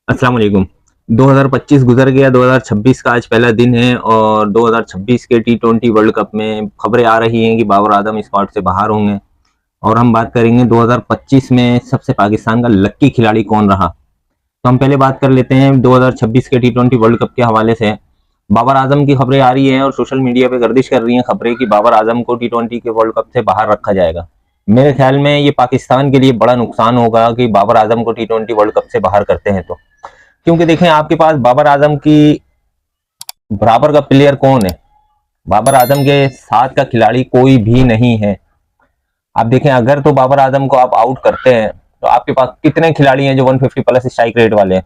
अस्सलाम वालेकुम। 2025 गुजर गया, 2026 का आज पहला दिन है और 2026 के T20 वर्ल्ड कप में खबरें आ रही हैं कि बाबर आजम स्क्वाड से बाहर होंगे और हम बात करेंगे 2025 में सबसे पाकिस्तान का लक्की खिलाड़ी कौन रहा। तो हम पहले बात कर लेते हैं 2026 के T20 वर्ल्ड कप के हवाले से। बाबर आजम की खबरें आ रही हैं और सोशल मीडिया पे गर्दिश कर रही हैं खबरें कि बाबर आजम को T20 के वर्ल्ड कप से बाहर रखा जाएगा। मेरे ख्याल में ये पाकिस्तान के लिए बड़ा नुकसान होगा कि बाबर आजम को T20 वर्ल्ड कप से बाहर करते हैं तो, क्योंकि देखें आपके पास बाबर आजम की बराबर का प्लेयर कौन है। बाबर आजम के साथ का खिलाड़ी कोई भी नहीं है। आप देखें अगर तो बाबर आजम को आप आउट करते हैं तो आपके पास कितने खिलाड़ी हैं जो 150 प्लस स्ट्राइक रेट वाले हैं,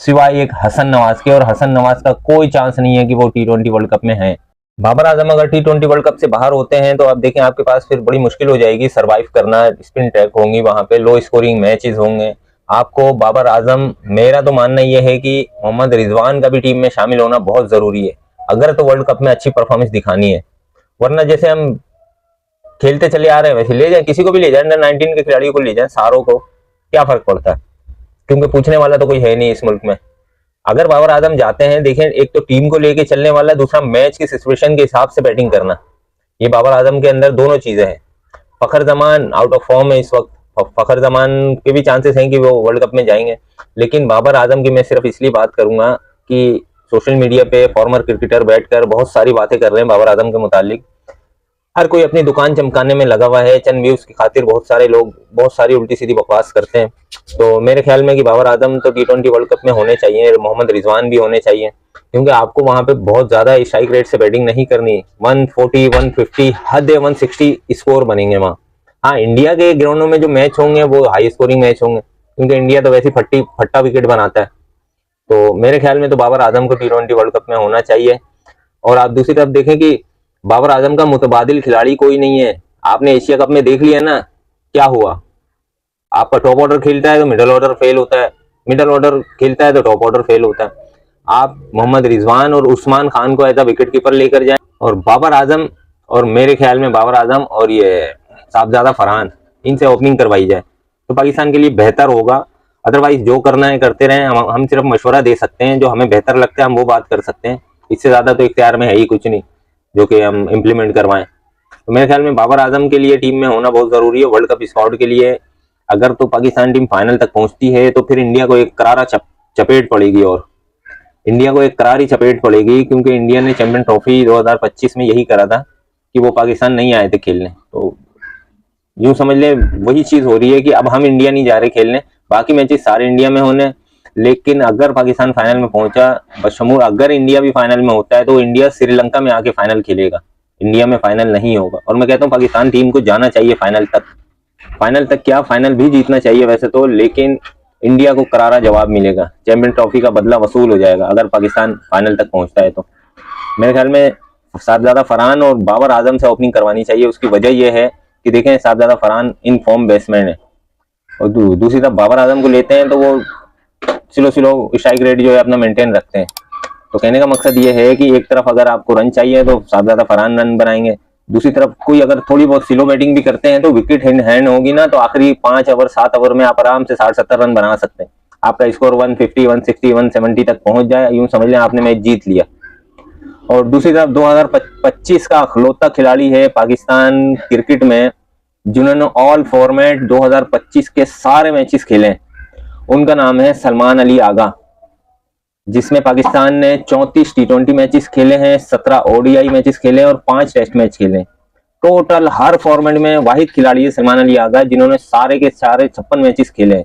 सिवाय एक हसन नवाज के, और हसन नवाज का कोई चांस नहीं है कि वो T20 वर्ल्ड कप में है। बाबर आजम अगर T20 वर्ल्ड कप से बाहर होते हैं तो आप देखें आपके पास फिर बड़ी मुश्किल हो जाएगी सरवाइव करना। स्पिन ट्रैक होंगी, वहां पे लो स्कोरिंग मैचेस होंगे। आपको बाबर आजम, मेरा तो मानना यह है कि मोहम्मद रिजवान का भी टीम में शामिल होना बहुत जरूरी है अगर तो वर्ल्ड कप में अच्छी परफॉर्मेंस दिखानी है। वरना जैसे हम खेलते चले आ रहे हैं वैसे ले जाए, किसी को भी ले जाए, अंडर 19 के खिलाड़ियों को ले जाए, सारों को क्या फर्क पड़ता है, क्योंकि पूछने वाला तो कोई है नहीं इस मुल्क में। अगर बाबर आजम जाते हैं, देखें एक तो टीम को लेके चलने वाला, दूसरा मैच की सिचुएशन के हिसाब से बैटिंग करना, ये बाबर आजम के अंदर दोनों चीजें हैं। फखर जमान आउट ऑफ फॉर्म है इस वक्त, फखर जमान के भी चांसेस हैं कि वो वर्ल्ड कप में जाएंगे, लेकिन बाबर आजम की मैं सिर्फ इसलिए बात करूंगा कि सोशल मीडिया पे फॉर्मर क्रिकेटर बैठकर बहुत सारी बातें कर रहे हैं बाबर आजम के मुतालिक। हर कोई अपनी दुकान चमकाने में लगा हुआ है, चंद व्यूज की खातिर बहुत सारे लोग बहुत सारी उल्टी सीधी बकवास करते हैं। तो मेरे ख्याल में कि बाबर आजम तो T20 वर्ल्ड कप में होने चाहिए, मोहम्मद रिजवान भी होने चाहिए, क्योंकि आपको वहां पे बहुत ज्यादा स्ट्राइक रेट से बैटिंग नहीं करनी। 140 150 हद है 160 स्कोर बनेंगे वहां। हाँ, इंडिया के ग्राउंडों में जो मैच होंगे वो हाई स्कोरिंग मैच होंगे, क्योंकि इंडिया तो वैसे फट्टी फट्टा विकेट बनाता है। तो मेरे ख्याल में तो बाबर आजम को T20 वर्ल्ड कप में होना चाहिए। और आप दूसरी तरफ देखें कि बाबर आजम का मुतबादिल खिलाड़ी कोई नहीं है। आपने एशिया कप में देख लिया ना क्या हुआ। आपका टॉप ऑर्डर खेलता है तो मिडल ऑर्डर फेल होता है, मिडल ऑर्डर खेलता है तो टॉप ऑर्डर फेल होता है। आप मोहम्मद रिजवान और उस्मान खान को एज अ विकेट कीपर लेकर जाएं और बाबर आजम, और मेरे ख्याल में बाबर आजम और ये साहबजादा फरहान, इनसे ओपनिंग करवाई जाए तो पाकिस्तान के लिए बेहतर होगा। अदरवाइज जो करना है करते रहें, हम सिर्फ मशवरा दे सकते हैं, जो हमें बेहतर लगता है हम वो बात कर सकते हैं। इससे ज्यादा तो इख्तियार में है ही कुछ नहीं जो कि हम इम्प्लीमेंट करवाएं। तो मेरे ख्याल में बाबर आजम के लिए टीम में होना बहुत जरूरी है वर्ल्ड कप स्क्वाड के लिए। अगर तो पाकिस्तान टीम फाइनल तक पहुंचती है तो फिर इंडिया को एक करारा चपेट पड़ेगी, और इंडिया को एक करारी चपेट पड़ेगी, क्योंकि इंडिया ने चैंपियन ट्रॉफी 2025 में यही करा था कि वो पाकिस्तान नहीं आए थे खेलने। तो यूं समझ ले वही चीज हो रही है कि अब हम इंडिया नहीं जा रहे खेलने, बाकी मैचेस सारे इंडिया में होने। लेकिन अगर पाकिस्तान फाइनल में पहुंचा, बशमूल अगर इंडिया भी फाइनल में होता है तो इंडिया श्रीलंका में आके फाइनल खेलेगा, इंडिया में फाइनल नहीं होगा। और मैं कहता हूँ पाकिस्तान टीम को जाना चाहिए फाइनल तक, फाइनल तक क्या फाइनल भी जीतना चाहिए वैसे तो, लेकिन इंडिया को करारा जवाब मिलेगा, चैंपियन ट्रॉफी का बदला वसूल हो जाएगा अगर पाकिस्तान फाइनल तक पहुंचता है तो। मेरे ख्याल में साहबजादा फरहान और बाबर आजम से ओपनिंग करवानी चाहिए। उसकी वजह यह है कि देखें साहबजादा फरहान इन फॉर्म बैट्समैन है, और दूसरी तरफ बाबर आजम को लेते हैं तो वो स्लो स्लो स्ट्राइक रेट जो है अपना मेंटेन रखते हैं। तो कहने का मकसद ये है कि एक तरफ अगर आपको रन चाहिए तो साहबजादा फरहान रन बनाएंगे, दूसरी तरफ कोई अगर थोड़ी बहुत स्लो बैटिंग भी करते हैं तो विकेट हैंड होगी ना, तो आखिरी 5 ओवर 7 ओवर में आप आराम से 60-70 रन बना सकते हैं। आपका स्कोर 150 160 170 तक पहुंच जाए, यूं समझ लें आपने मैच जीत लिया। और दूसरी तरफ 2025 का अखलौता खिलाड़ी है पाकिस्तान क्रिकेट में जिन्होंने ऑल फॉर्मेट 2025 के सारे मैचेस खेले, उनका नाम है सलमान अली आगा, जिसमें पाकिस्तान ने 34 T20 मैचेस खेले हैं, 17 ODI मैचेस खेले हैं और 5 टेस्ट मैच खेले। टोटल हर फॉर्मेट में वाहिद खिलाड़ी है सलमान अली आगा जिन्होंने सारे के सारे 56 मैचेस खेले हैं।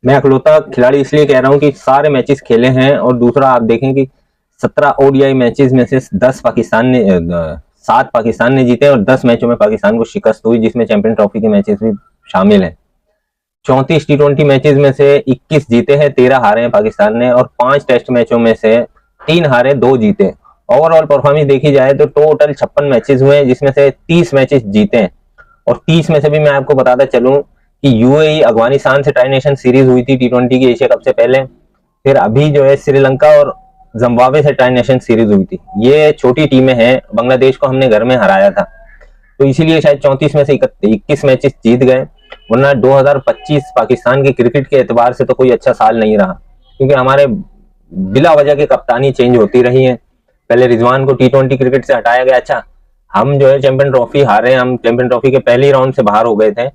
मैं अखलौता खिलाड़ी इसलिए कह रहा हूं कि सारे मैचेस खेले हैं, और दूसरा आप देखें कि 17 ODI मैचेस में से 7 पाकिस्तान ने जीते और 10 मैचों में पाकिस्तान को शिकस्त हुई, जिसमें चैंपियन ट्रॉफी के मैचेस भी शामिल हैं। 34 T20 मैचेस में से 21 जीते हैं, 13 हारे हैं पाकिस्तान ने, और 5 टेस्ट मैचों में से 3 हारे 2 जीते। ओवरऑल परफॉर्मेंस देखी जाए तो टोटल 56 मैचेस हुए हैं, जिसमें से 30 मैचेस जीते हैं, और 30 में से भी मैं आपको बताता चलूं कि UAE अफगानिस्तान से ट्राई नेशन सीरीज हुई थी T20 की एशिया कप से पहले, फिर अभी जो है श्रीलंका और जिम्बाब्वे से ट्राई नेशन सीरीज हुई थी। ये छोटी टीमें हैं, बांग्लादेश को हमने घर में हराया था, तो इसीलिए शायद 34 में से 21 मैचेस जीत गए। वरना 2025 पाकिस्तान के क्रिकेट के एतबार से तो कोई अच्छा साल नहीं रहा। क्योंकि हमारे बिला वजह के कप्तानी चेंज होती रही है। पहले रिजवान को T20 क्रिकेट से हटाया गया। अच्छा, हम जो है चैंपियन ट्रॉफी हारे, हम चैंपियन ट्रॉफी के पहले ही राउंड से बाहर हो गए थे,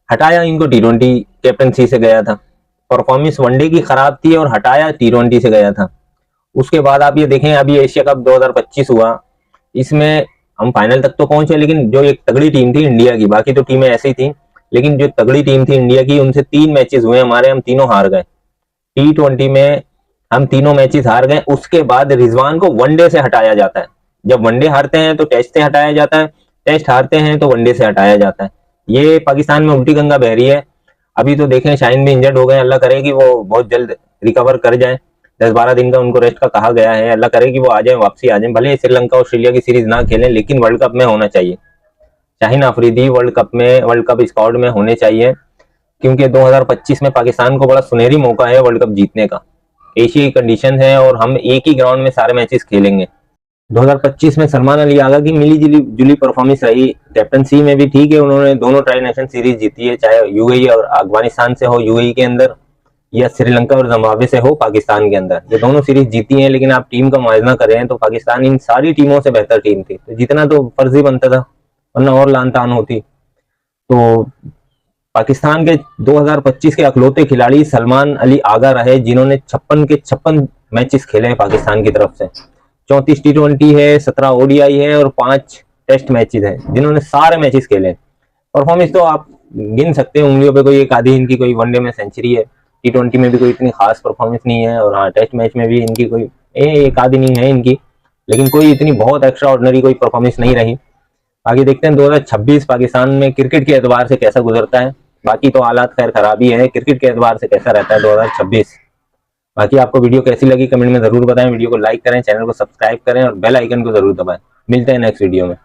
हटाया इनको T20 कैप्टनसी से गया था। परफॉर्मेंस वनडे की खराब थी और हटाया T20 से गया था। उसके बाद आप ये देखें, अभी एशिया कप 2025 हुआ, इसमें हम फाइनल तक तो पहुंचे, लेकिन जो एक तगड़ी टीम थी इंडिया की, बाकी तो टीमें ऐसी थी, लेकिन जो तगड़ी टीम थी इंडिया की, उनसे 3 मैचेस हुए हमारे, हम तीनों हार गए। T20 में हम तीनों मैचेस हार गए। उसके बाद रिजवान को वनडे से हटाया जाता है। जब वनडे हारते हैं तो टेस्ट से हटाया जाता है, टेस्ट हारते हैं तो वनडे से हटाया जाता है। ये पाकिस्तान में उल्टी गंगा बह रही है। अभी तो देखें शाहीन भी इंजर्ड हो गए, अल्लाह करे कि वो बहुत जल्द रिकवर कर जाए। 10-12 दिन का उनको रेस्ट का कहा गया है, अल्लाह करे कि वो आ जाए, वापसी आ जाए। भले श्रीलंका ऑस्ट्रेलिया की सीरीज ना खेलें, लेकिन वर्ल्ड कप में होना चाहिए। Shaheen Afridi world cup squad में होने चाहिए, क्योंकि 2025 में पाकिस्तान को बड़ा सुनहरी मौका है वर्ल्ड कप जीतने का। एशियाई कंडीशन है और हम एक ही ग्राउंड में सारे मैचेस खेलेंगे। 2025 में सलमान अली आगा की मिली जुली परफॉर्मेंस रही। कैप्टनसी में भी ठीक है, उन्होंने दोनों ट्राई नेशन सीरीज जीती है, चाहे यूएई और अफगानिस्तान से हो यूएई के अंदर, या श्रीलंका और जिम्बाब्वे से हो पाकिस्तान के अंदर, ये दोनों सीरीज जीती हैं। लेकिन आप टीम का मुआयना करें तो पाकिस्तान इन सारी टीमों से बेहतर टीम थी, तो जीतना तो फर्जी बनता था, वरना और लान तान होती। तो पाकिस्तान के 2025 के अखलौते खिलाड़ी सलमान अली आगा रहे, जिन्होंने 56 के 56 मैचेस खेले हैं पाकिस्तान की तरफ से। 34 T20 है, 17 ओडीआई है और 5 टेस्ट मैचेस है, जिन्होंने सारे मैचेस खेले। परफॉर्मेंस तो आप गिन सकते हैं उंगलियों पे, कोई एक आधी इनकी कोई वनडे में सेंचुरी है, T20 में भी कोई इतनी खास परफॉर्मेंस नहीं है, और हाँ टेस्ट मैच में भी इनकी कोई एक आधी नहीं है इनकी, लेकिन कोई इतनी बहुत एक्स्ट्रा ऑर्डिनरी कोई परफॉर्मेंस नहीं रही। आगे देखते हैं 2026 पाकिस्तान में क्रिकेट के एतबार से कैसा गुजरता है। बाकी तो हालात खैर खराब ही है, क्रिकेट के एतबार से कैसा रहता है 2026। बाकी आपको वीडियो कैसी लगी कमेंट में जरूर बताएं, वीडियो को लाइक करें, चैनल को सब्सक्राइब करें और बेल आइकन को जरूर दबाएं। मिलते हैं नेक्स्ट वीडियो में।